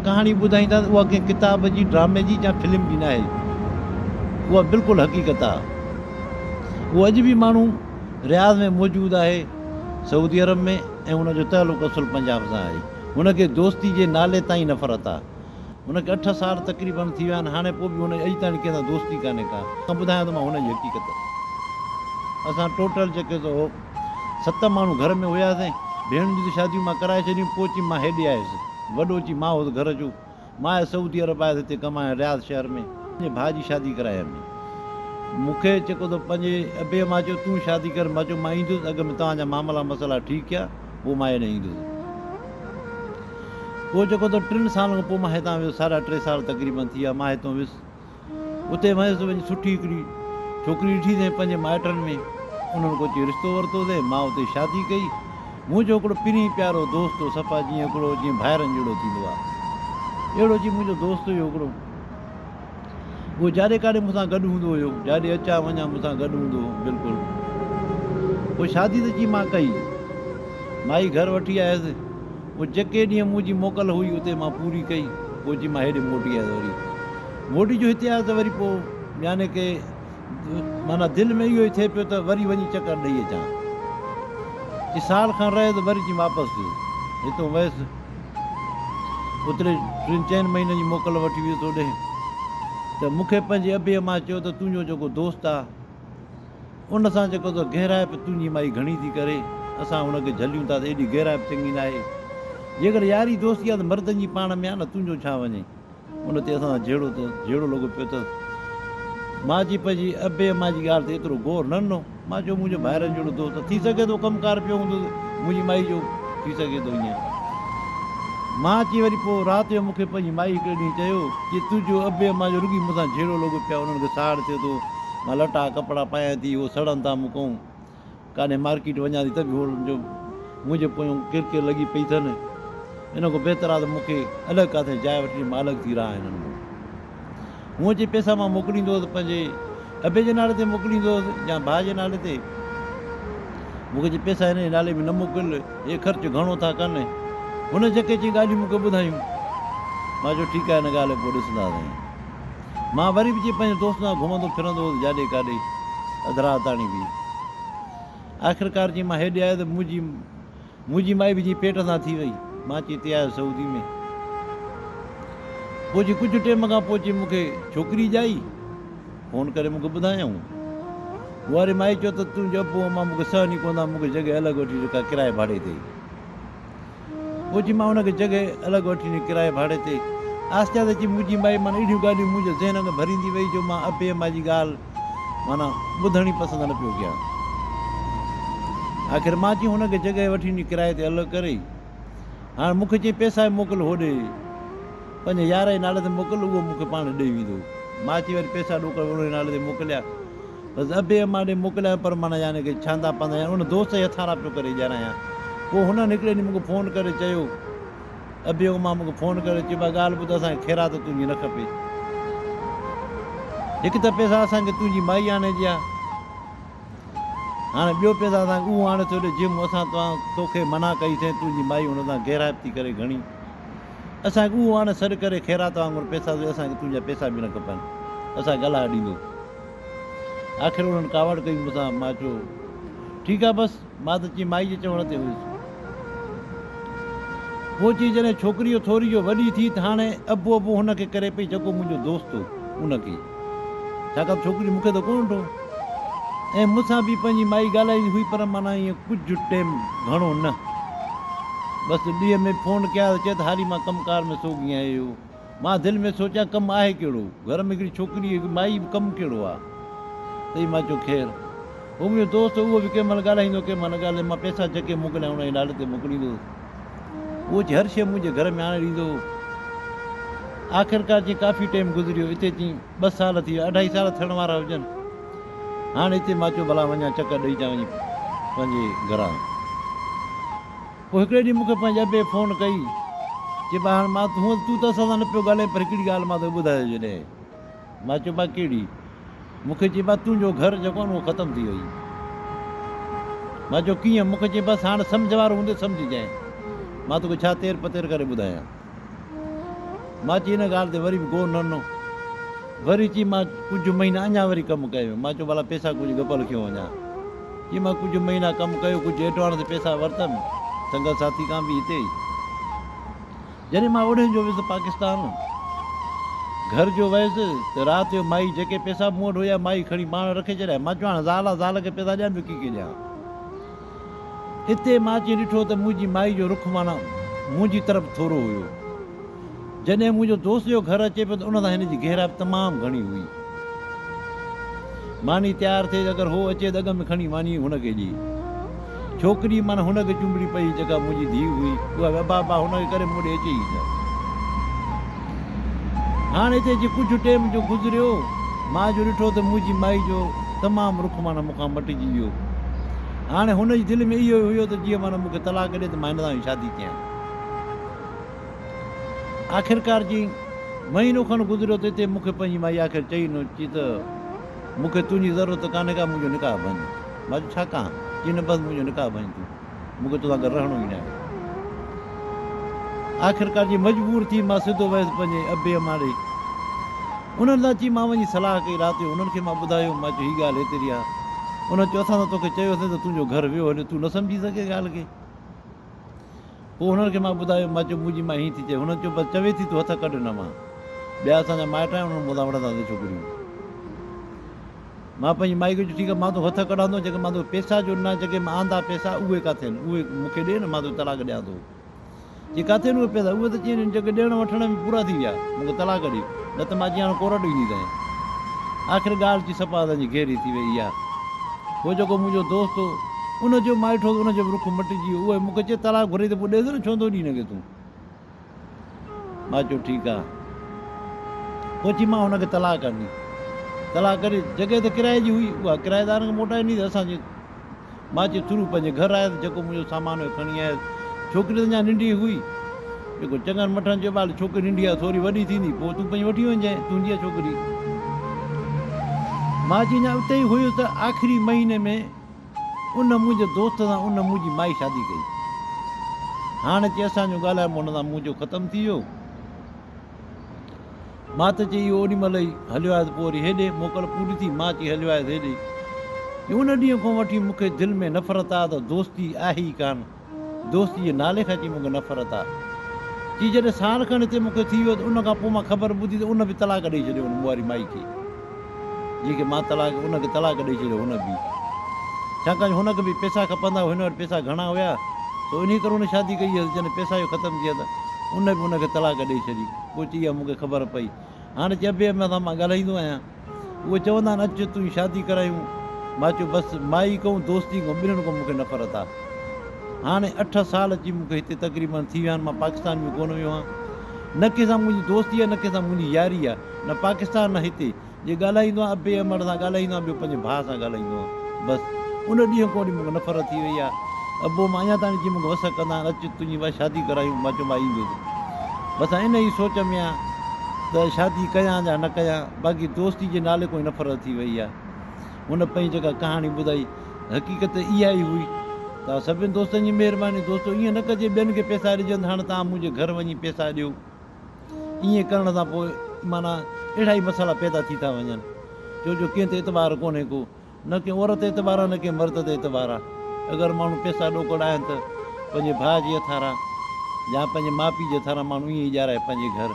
कहाणी ॿुधाईंदा उहा कंहिं किताब जी, ड्रामे जी या फिल्म जी न आहे। उहा बिल्कुलु हक़ीक़त आहे। उहो अॼु बि माण्हू रियाज़ में मौजूदु आहे, सऊदी अरब में, ऐं हुनजो तइल्लुक़ु असुल पंजाब सां आहे। हुनखे दोस्ती जे नाले ताईं नफ़रत आहे। हुनखे 8 साल तक़रीबन थी विया आहिनि, हाणे पोइ बि हुन अॼु ताईं कंहिंसां दोस्ती कान्हे का। मां ॿुधायां थो मां हुनजी हक़ीक़त। असां टोटल जेके 7 माण्हू घर में हुयासीं। भेणुनि जी शादियूं मां कराए छॾियूं। पोइ अची मां हेॾे आयुसि, वॾो अची मां हुउसि घर जो। मां सऊदी अरब आयुसि हिते कमाए रियाज़ शहर में। मुंहिंजे भाउ जी शादी कराए मूंखे जेको त पंहिंजे अबे मां चयो तूं शादी कर। मां चयो मां ईंदुसि, अॻ में तव्हांजा मामला मसला ठीकु आहे, पोइ मां हेॾे ईंदुसि। पोइ जेको त 3 सालनि खां पोइ मां हितां वियुसि, 3.5 साल तक़रीबन थी विया मां हितां वियुसि। उते वियुसि, वञी सुठी हिकिड़ी छोकिरी ॾिठी पंहिंजे माइटनि में। उन्हनि को अची रिश्तो वरितोसीं, मां उते शादी कई। मुंहिंजो हिकिड़ो पहिरीं प्यारो दोस्त हो, सफ़ा जीअं हिकिड़ो जीअं भाइरनि जहिड़ो थींदो आहे, अहिड़ो जीअं मुंहिंजो दोस्त हुयो हिकिड़ो। उहो जाॾे काॾे मूंसां गॾु हूंदो हुयो, जाॾे अचां वञा मूंसां गॾु हूंदो हुओ बिल्कुलु। पोइ शादी त जी मां कई, माई घर वठी आयसि। पोइ जेके ॾींहं मुंहिंजी मोकल हुई उते मां पूरी कई। पोइ जी मां हेॾे मोटी आयुसि। वरी मोटी जो हिते आयुसि त वरी पोइ याने की माना दिलि में इहो ई थिए पियो त वरी वञी चकर ॾेई अचां। की साल खनि रहे त वरी जी वापसि हितां वियुसि। ओतिरे 3-4 महीननि जी मोकल वठी वियुसि होॾे। त मूंखे पंहिंजे अबे मां चयो त तुंहिंजो जेको दोस्त आहे उन सां जेको त गहराइप तुंहिंजी माई घणी थी करे, असां हुनखे झलियूं था त एॾी गहराइप चङी न आहे। जेकर यारी दोस्ती आहे त मर्दनि जी पाण में आहे न, तुंहिंजो छा वञे। उन ते असां जहिड़ो लॻो पियो अथसि। मां जी पंहिंजी अबे मां जी ॻाल्हि ते एतिरो गौर न ॾिनो। मां चयो मुंहिंजो भाइरनि जहिड़ो दोस्त थी सघे थो, कमकार पियो हूंदो मुंहिंजी माई जो, थी सघे थो ईअं। मां अची वरी पोइ राति जो मूंखे पंहिंजी माई हिकिड़े ॾींहुं चयो की तुंहिंजो अबे मां जो रुॻी मूंसां जहिड़ो लॻो पिया, उन्हनि खे साड़ थिए थो, मां लटा कपिड़ा पायां थी, उहो सड़नि था मूंखां, काॾे मार्केट वञा थी त बि हुनजो मुंहिंजे पोयां किरकिर लॻी पई अथनि। इन खां बहितर आहे त मूंखे अलॻि किथे जाइ वठी मां अलॻि थी रहां हिननि खां। हूअं जे पैसा मां मोकिलींदो हुअसि पंहिंजे अबे जे नाले ते मोकिलींदो हुअसि या भाउ जे नाले ते। मूंखे जे पैसा हिन जे नाले में न मोकिल, हे ख़र्चु घणो था कनि। हुन जेके ॻाल्हियूं मूंखे ॿुधायूं, मां चयो ठीकु आहे, हिन ॻाल्हि पोइ ॾिसंदासीं। मां वरी बि पंहिंजे दोस्त सां घुमंदो फिरंदो हुउसि जाॾे काॾे, अधु राति ताणी बि। आख़िरकार जी मां हेॾे आयुसि त मुंहिंजी माई बि जीअं पेट सां थी वई। मां अची हिते आयुसि सऊदी में। पोइ जी कुझु टाइम खां पोइ जी मूंखे छोकिरी ॼाई, फ़ोन करे मूंखे ॿुधायऊं। उहा वरी माई चयो त तुंहिंजो पोइ मां मूंखे सहन ई कोन था, मूंखे जॻह अलॻि वठी जेका किराए भाड़े ते। पोइ जी मां हुनखे जॻह अलॻि वठी ॾिनी किराए भाड़े ते। आस्ते आस्ते अची मुंहिंजी माई माना अहिड़ियूं ॻाल्हियूं मुंहिंजे ज़हन में भरींदी वई जो मां अबे मां जी ॻाल्हि माना ॿुधण ई पसंदि न पियो कयां। आख़िर मां चई हुनखे जॻह वठी ॾिनी किराए ते अलॻि करे। हाणे मूंखे चई पैसा मोकिल होॾे पंहिंजे यार जे नाले ते मोकिल, उहो मूंखे पाण ॾेई वेंदो। मां अची वरी पैसा ॾोकर उन जे नाले ते मोकिलिया, बसि अबे मां ॾे मोकिलिया। पर माना यानी की छांदा पंदा उन दोस्त जे हथां पियो करे ॼाणायां। पोइ हुननि हिकिड़े ॾींहुं मूंखे फ़ोन करे चयो, अबे मां मूंखे फ़ोन करे चयो भाई ॻाल्हि ॿुध, असांखे ख़ैरात तुंहिंजी न खपे। हिकु त पैसा असांखे तुंहिंजी माई आणे ॾिया, हाणे ॿियो पैसा असांखे उहो आणे थो ॾिए जिम असां तोखे मना कईसीं, तुंहिंजी माई हुन सां गहराइप थी करे घणी, असांखे उहो हाणे सॾु करे ख़ैरात वांगुरु पैसा, असांखे तुंहिंजा पैसा बि न खपनि, असांखे ॻाल्हाए ॾींदो। आख़िर उन्हनि कावड़ कई मूंसां। मां चयो ठीकु आहे, बसि मां त चई माई जे चवण ते हुयुसि। पोइ चई जॾहिं छोकिरी जो थोरी जो वॾी थी त हाणे अबो हुनखे करे पई जेको मुंहिंजो दोस्त हो उनखे, छाकाणि छोकिरी मूंखे त कोन ॾिठो। ऐं मूंसां बि पंहिंजी माई ॻाल्हाईंदी हुई, पर माना ईअं कुझु टाइम घणो न, बसि ॾींहं में फ़ोन कया त चए त हाली मां कमकार में सोगी आहियो। मां दिलि में सोचियां कमु आहे कहिड़ो, घर में हिकिड़ी छोकिरी माई बि कमु कहिड़ो आहे। त मां चयो ख़ैरु। उहो मुंहिंजो दोस्त उहो बि कंहिं महिल ॻाल्हाईंदो, कंहिं महिल ॻाल्हाए। मां पैसा जेके मोकिलिया हुन जे नाले ते मोकिलींदो, उहो चई हर शइ मुंहिंजे घर में आणे ॾींदो। आख़िरकार जीअं काफ़ी टाइम गुज़रियो, हिते चई 2 साल थी विया, 2.5 साल थियण वारा हुजनि। हाणे हिते मां चयो भला वञा चकर ॾेई अचां वञी पंहिंजे घरां। पोइ हिकिड़े ॾींहुं मूंखे पंहिंजे अबे फ़ोन कई, चई भाउ हाणे मां तूं त असां सां न पियो ॻाल्हाए, पर हिकिड़ी ॻाल्हि मां तोखे ॿुधाए जॾहिं। मां चयो भाउ कहिड़ी? मूंखे चई भाउ तुंहिंजो घर जेको आहे न उहो ख़तमु थी वई। मां चयो कीअं? मूंखे चई बसि हाणे सम्झ वारो हूंदे सम्झ जांइ, मां तोखे छा तेर पतेर करे ॿुधायां। मां चई हिन ॻाल्हि ते वरी बि गो न ॾिनो। वरी चई मां कुझु महीना अञा वरी कमु कयो। मां चयो भला पैसा कुझु गपल कयो वञा। चई मां कुझु महीना कमु कयो, कुझु एडवांस ते पैसा वरितमि संगत साथी खां बि हिते। जॾहिं मां ओॾे जो वियुसि पाकिस्तान, घर जो वियुसि त राति जो माई जेके पैसा मूं वटि हुया माई खणी पाण रखे छॾिया। मां चयो हाणे ज़ाल आहे, ज़ाल खे पैसा ॾियां बि कंहिंखे ॾियां। हिते मां अची ॾिठो त मुंहिंजी माई जो रुख माना मुंहिंजी तरफ़ थोरो हुयो। जॾहिं मुंहिंजो दोस्त जो घर अचे पियो त उन सां हिन जी गहराई तमामु घणी हुई। मानी तयारु थिए, अगरि हो अचे त अॻ में खणी मानी हुनखे ॾे। छोकिरी माना हुनखे चुंबड़ी पई जेका मुंहिंजी धीउ हुई, उहा बाबा हुनखे करे मूं ॾे अचे ई न। हाणे हिते जे कुझु टाइम जो गुज़रियो, मां जो ॾिठो त मुंहिंजी माई जो तमामु रुख माना मूंखां मटिजी वियो। हाणे हुनजी दिलि में इहो हुयो त जीअं माना मूंखे तलाक ॾे त मां हिन सां शादी कयां। आख़िरकार जी महीनो खनि गुज़रियो त हिते मूंखे पंहिंजी माई आख़िर चई न, चई त मूंखे तुंहिंजी ज़रूरत कान्हे का, मुंहिंजो निकाह भञ। मां चयो छा कयां? चई न बसि मुंहिंजो निकाह भञ तूं, मूंखे तोसां गॾु रहणो ई न आहे। आख़िरकार जी मजबूर थी मां सिधो वियुसि पंहिंजे अबे अम्मा ॾे। उन्हनि सां चई मां वञी सलाह कई राति जो, उन्हनि खे मां ॿुधायो, मां चयो हीअ ॻाल्हि हेतिरी आहे। उन चयो असां त तोखे चयोसीं त तुंहिंजो घर वियो हले, तूं न सम्झी सघे ॻाल्हि खे। पोइ हुननि खे मां ॿुधायो, मां चयो मुंहिंजी मां हीअं थी चए। हुननि चयो बसि चवे थी तूं हथ कढ न। मां ॿिया असांजा माइट आहिनि, उन्हनि मूंसां वठंदासीं छोकिरियूं। मां पंहिंजी माई खे चयो ठीकु आहे, मां तो हथ कढांदो, जेके मां तो पैसा जो न, जेके मां आंदा पैसा उहे किथे आहिनि, उहे मूंखे ॾे न, मां तो तलाक ॾियां थो। चई किथे आहिनि उहे पैसा? उहे त चई जेके ॾियण वठण में पूरा थी विया, मूंखे तलाक ॾे, न त मां चई हाणे कोरट ईंदी अथई। आख़िर ॻाल्हि जी सफ़ा असांजी गहरी थी वई आहे। पोइ जेको मुंहिंजो दोस्त हो, उनजो माइट हो, उनजो बि रुख मटिजी वियो। उहे मूंखे चए तलाक घुरे त पोइ ॾेसि न, छो थो ॾी हिनखे तूं? मां चयो ठीकु आहे। पोइ चई मां हुनखे तलाक ॾिनी। तलाक करे जॻह त किराए जी हुई, उहा किराएदारनि खे मोटाए ॾिनी त असांजे। मां चयो थ्रू पंहिंजे घर आयुसि, जेको मुंहिंजो सामान हुयो खणी आयुसि। छोकिरी त अञा नंढी हुई। जेको चङनि मठनि चयो ॿार छोकिरी नंढी आहे, थोरी वॾी थींदी पोइ तूं पंहिंजी वठी वञजांइ, तुंहिंजी आहे छोकिरी। मां चई अञा उते ई हुयुसि त आख़िरी महीने में उन मुंहिंजे दोस्त सां उन मुंहिंजी माई शादी कई। हाणे चई असांजो ॻाल्हाइणु हुन सां मुंहिंजो ख़तमु थी वियो। मां त चई ओॾी महिल ई हलियो आयुसि। पोइ वरी हेॾे मोकल पूरी थी, मां चई हलियो आयुसि हेॾे। उन ॾींहं खां वठी मूंखे दिलि में नफ़रत आहे त दोस्ती आहे ई कान। दोस्ती जे नाले खां चई मूंखे नफ़रत आहे। चई जॾहिं साल खनि हिते मूंखे थी वियो त उन खां पोइ मां ख़बर ॿुधी त उन बि तलाक ॾेई छॾियो उन मूं वारी माई खे, जंहिंखे मां तलाक, उनखे तलाक ॾेई छॾियो हुन बि। छाकाणि हुनखे बि पैसा खपंदा, हिन वटि पैसा घणा हुया त इन करे हुन शादी कई हुअसि। जॾहिं पैसा जो ख़तमु थी विया त उन बि उनखे तलाक ॾेई छॾी। पोइ चई आहे मूंखे ख़बर पई। हाणे चइबे अम्मा सां मां ॻाल्हाईंदो आहियां, उहे चवंदा आहिनि अचु तुंहिंजी शादी करायूं। मां चयो बसि माई कहूं दोस्ती कहूं, ॿिन्हिनि खां मूंखे नफ़रत आहे। हाणे 8 साल अची मूंखे हिते तक़रीबन थी विया आहिनि, मां पाकिस्तान में कोन वियो आहियां। न कंहिंसां मुंहिंजी दोस्ती आहे, न कंहिंसां मुंहिंजी यारी आहे, न पाकिस्तान न हिते। जे ॻाल्हाईंदो आहे अबे अमर सां ॻाल्हाईंदो आहे, ॿियो पंहिंजे भाउ सां ॻाल्हाईंदो आहे। बसि उन ॾींहं खां वठी मूंखे नफ़रत थी वई आहे। अबो मां अञा ताईं जीअं मूंखे वस कंदा आहिनि, अचु तुंहिंजी बसि शादी करायूं। मां चयो मां ईंदुसि। बसि इन ई सोच में आहे त शादी कयां या न कयां। बाक़ी दोस्ती जे नाले कोई नफ़रत थी वई आहे। हुन पंहिंजी जेका कहाणी ॿुधाई हक़ीक़त इहा ई हुई। त सभिनि दोस्तनि जी महिरबानी। दोस्तो ईअं न कजे ॿियनि खे पैसा ॾिजनि, हाणे तव्हां मुंहिंजे घर वञी पैसा ॾियो। ईअं करण सां पोइ माना अहिड़ा ई मसाला पैदा थी था वञनि। छो जो कंहिं ते एतबार कोन्हे को, न कंहिं औरत ते एतबार आहे, न कंहिं मर्द ते एतबार आहे। अगरि माण्हू पैसा ॾोकड़ आहिनि त पंहिंजे भाउ जे हथारां या पंहिंजे माउ पीउ जे हथारां माण्हू ईअं ई ॾियाराए पंहिंजे घर।